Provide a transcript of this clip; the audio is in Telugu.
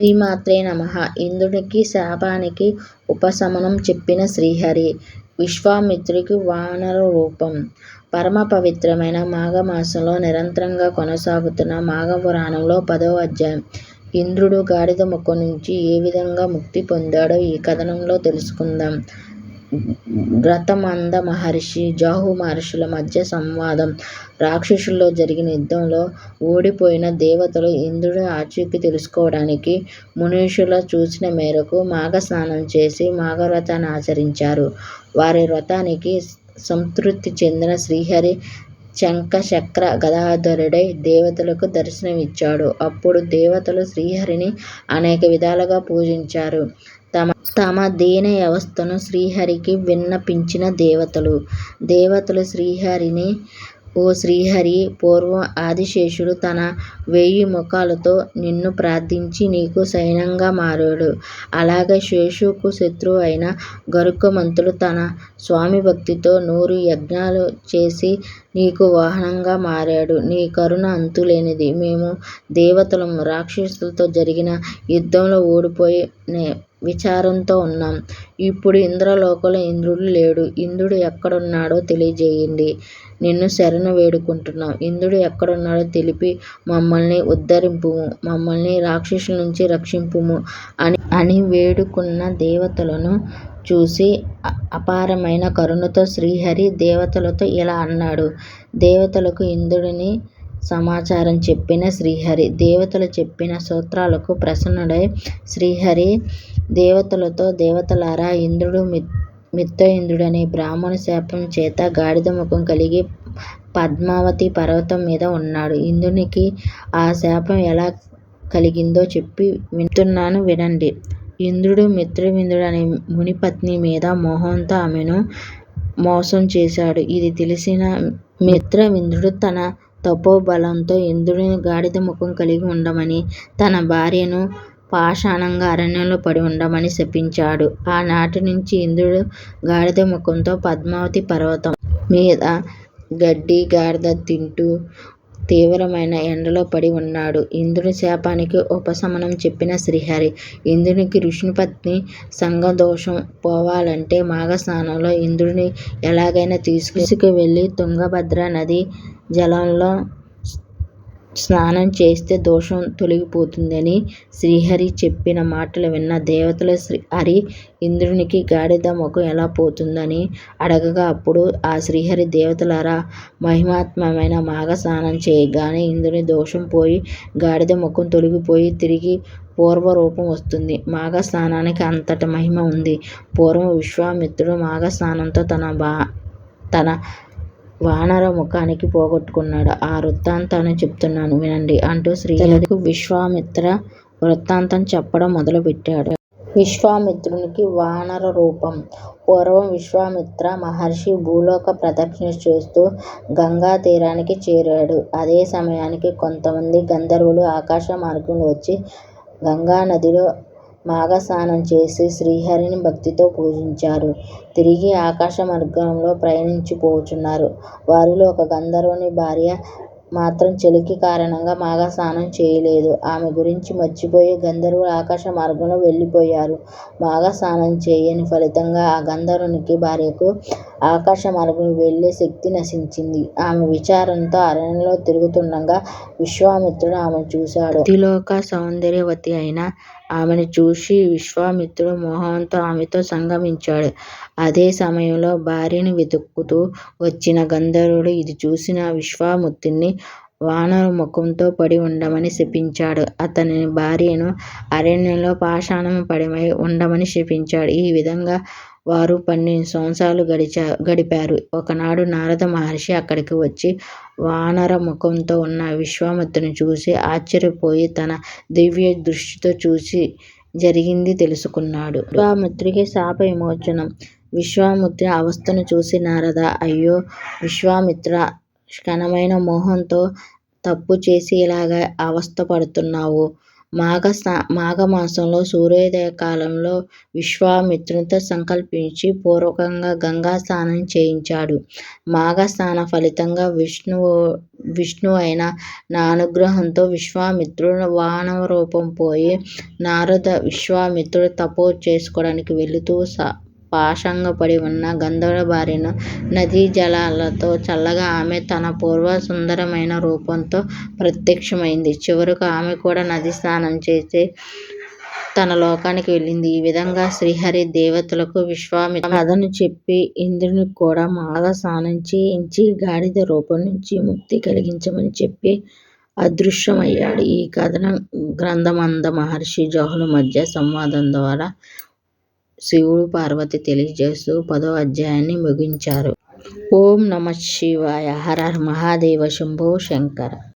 శ్రీమాత్రే నమః. ఇంద్రునికి శాపానికి ఉపశమనం చెప్పిన శ్రీహరి. విశ్వామిత్రుడికి వానర రూపం. పరమ పవిత్రమైన మాఘమాసంలో నిరంతరంగా కొనసాగుతున్న మాఘపురాణంలో 10వ అధ్యాయం. ఇంద్రుడు గాడిద ముఖం నుంచి ఏ విధంగా ముక్తి పొందాడో ఈ కథనంలో తెలుసుకుందాం. గతమంద మహర్షి, జాహు మహర్షుల మధ్య సంవాదం. రాక్షసుల్లో జరిగిన యుద్ధంలో ఓడిపోయిన దేవతలు ఇంద్రుడి ఆచూకీ తెలుసుకోవడానికి మునీశ్వరుల సూచన మేరకు మాఘస్నానం చేసి మాఘవ్రతాన్ని ఆచరించారు. వారి వ్రతానికి సంతృప్తి చెందిన శ్రీహరి శంఖ చక్ర గదాధరుడై దేవతలకు దర్శనమిచ్చాడు. అప్పుడు దేవతలు శ్రీహరిని అనేక విధాలుగా పూజించారు. తమ దీన వ్యవస్థను శ్రీహరికి విన్నపించిన దేవతలు శ్రీహరిని, ఓ శ్రీహరి, పూర్వం ఆదిశేషుడు తన 1000 ముఖాలతో నిన్ను ప్రార్థించి నీకు సైన్యంగా మారాడు. అలాగే శేషుకు శత్రువు అయిన గరుత్మంతుడు తన స్వామి భక్తితో 100 యజ్ఞాలు చేసి నీకు వాహనంగా మారాడు. నీ కరుణ అంతులేనిది. మేము దేవతలం రాక్షసులతో జరిగిన యుద్ధంలో ఓడిపోయి విచారంతో ఉన్నాం. ఇప్పుడు ఇంద్రలోకంలో ఇంద్రుడు లేడు. ఇంద్రుడు ఎక్కడున్నాడో తెలియజేయండి. నిన్ను శరణు వేడుకుంటున్నాం. ఇంద్రుడు ఎక్కడున్నాడో తెలిపి మమ్మల్ని ఉద్ధరింపుము, మమ్మల్ని రాక్షసుల నుంచి రక్షింపుము అని వేడుకున్న దేవతలను చూసి అపారమైన కరుణతో శ్రీహరి దేవతలతో ఇలా అన్నాడు. దేవతలకు ఇంద్రుడిని సమాచారం చెప్పిన శ్రీహరి, దేవతలు చెప్పిన సూత్రాలకు ప్రసన్నుడై శ్రీహరి దేవతలతో, దేవతలారా, ఇంద్రుడు మిత్రయింద్రుడనే బ్రాహ్మణ శాపం చేత గాడిద ముఖం కలిగి పద్మావతి పర్వతం మీద ఉన్నాడు. ఇంద్రునికి ఆ శాపం ఎలా కలిగిందో చెప్పి వింటున్నాను, వినండి. ఇంద్రుడు మిత్రవిందుడు అనే మునిపత్ని మీద మోహంతో ఆమెను మోసం చేశాడు. ఇది తెలిసిన మిత్రవిందుడు తన తపోబలంతో ఇంద్రుడిని గాడిద ముఖం కలిగి ఉండమని, తన భార్యను పాషాణంగా అరణ్యంలో పడి ఉండమని శపించాడు. ఆనాటి నుంచి ఇంద్రుడు గాడిద ముఖంతో పద్మావతి పర్వతం మీద గడ్డి గాడిద తింటూ తీవ్రమైన ఎండలో పడి ఉన్నాడు. ఇంద్రుడి శాపానికి ఉపశమనం చెప్పిన శ్రీహరి, ఇంద్రునికి ఋషిపత్ని సంగదోషం పోవాలంటే మాఘస్నానంలో ఇంద్రుడిని ఎలాగైనా తీసుకువెళ్ళి తుంగభద్ర నదీ జలంలో స్నానం చేస్తే దోషం తొలగిపోతుందని శ్రీహరి చెప్పిన మాటలు విన్న దేవతలు హరి ఇంద్రునికి గాడిద ముఖం ఎలా పోతుందని అడగగా, అప్పుడు ఆ శ్రీహరి, దేవతలారా, మహిమాత్మమైన మాఘ స్నానం చేయగానే ఇంద్రుని దోషం పోయి గాడిద ముఖం తొలగిపోయి తిరిగి పూర్వరూపం వస్తుంది. మాఘ స్నానానికి అంతటి మహిమ ఉంది. పూర్వం విశ్వామిత్రుడు మాఘ స్నానంతో తన వానర ముఖానికి పోగొట్టుకున్నాడు. ఆ వృత్తాంతాన్ని చెప్తున్నాను, వినండి అంటూ శ్రీహరికి విశ్వామిత్ర వృత్తాంతం చెప్పడం మొదలుపెట్టాడు. విశ్వామిత్రునికి వానర రూపం. పూర్వం విశ్వామిత్ర మహర్షి భూలోక ప్రదక్షిణ చేస్తూ గంగా తీరానికి చేరాడు. అదే సమయానికి కొంతమంది గంధర్వులు ఆకాశ మార్గంలో వచ్చి గంగానదిలో మాఘస్నానం చేసి శ్రీహరిని భక్తితో పూజించారు. తిరిగి ఆకాశ మార్గంలో ప్రయాణించిపోచున్నారు. వారిలో ఒక గంధర్వుని భార్య మాత్రం చలికి కారణంగా మాఘస్నానం చేయలేదు. ఆమె గురించి మర్చిపోయి గంధర్వులు ఆకాశ మార్గంలో వెళ్ళిపోయారు. మాఘస్నానం చేయని ఫలితంగా ఆ గంధర్వునికి భార్యకు ఆకాశ మార్గంలో వెళ్ళే శక్తి నశించింది. ఆమె విచారంతో అరణ్యంలో తిరుగుతుండగా విశ్వామిత్రుడు ఆమెను చూశాడు. అతిలోక సౌందర్యవతి అయిన ఆమెను చూసి విశ్వామిత్రుడు మోహంతో ఆమెతో సంగమించాడు. అదే సమయంలో భార్యను వెతుకుతూ వచ్చిన గంధర్వుడు ఇది చూసిన విశ్వామిత్రుడిని వానర ముఖంతో పడి ఉండమని శపించాడు. అతని భార్యను అరణ్యంలో పాషాణం పడిమై ఉండమని శపించాడు. ఈ విధంగా వారు 12 సంవత్సరాలు గడిపారు. ఒకనాడు నారద మహర్షి అక్కడికి వచ్చి వానర ముఖంతో ఉన్న విశ్వామిత్రుని చూసి ఆశ్చర్యపోయి తన దివ్య దృష్టితో చూసి జరిగింది తెలుసుకున్నాడు. విశ్వామిత్రుడికి శాప విమోచనం. విశ్వామిత్రుని అవస్థను చూసి నారద, అయ్యో విశ్వామిత్ర, క్షణమైన మోహంతో తప్పు చేసి ఇలాగ అవస్థ పడుతున్నావు. మాఘమాసంలో సూర్యోదయ కాలంలో విశ్వామిత్రునితో సంకల్పించి పూర్వకంగా గంగా స్నానం చేయించాడు. మాఘ స్నాన ఫలితంగా విష్ణువు అయిన నా అనుగ్రహంతో విశ్వామిత్రుడు వానర రూపం పోయి నారద విశ్వామిత్రుడు తపో చేసుకోవడానికి వెళుతూ పాశంగపడి ఉన్న గంధర్వ భార్యను నదీ జలాలతో చల్లగా ఆమె తన పూర్వ సుందరమైన రూపంతో ప్రత్యక్షమైంది. చివరకు ఆమె కూడా నది స్నానం చేసి తన లోకానికి వెళ్ళింది. ఈ విధంగా శ్రీహరి దేవతలకు విశ్వామిత్రుడు కథను చెప్పి ఇంద్రునికి కూడా మాఘ స్నానం చేయించి గాడిద రూపం నుంచి ముక్తి కలిగించమని చెప్పి అదృశ్యమయ్యాడు. ఈ కథనం గ్రంథమంద మహర్షి జహుల మధ్య సంవాదం ద్వారా శివుడు పార్వతి తెలియజేస్తూ 10వ అధ్యాయాన్ని ముగించారు. ఓం నమః శివాయ. హర హర మహాదేవ శంభో శంకర.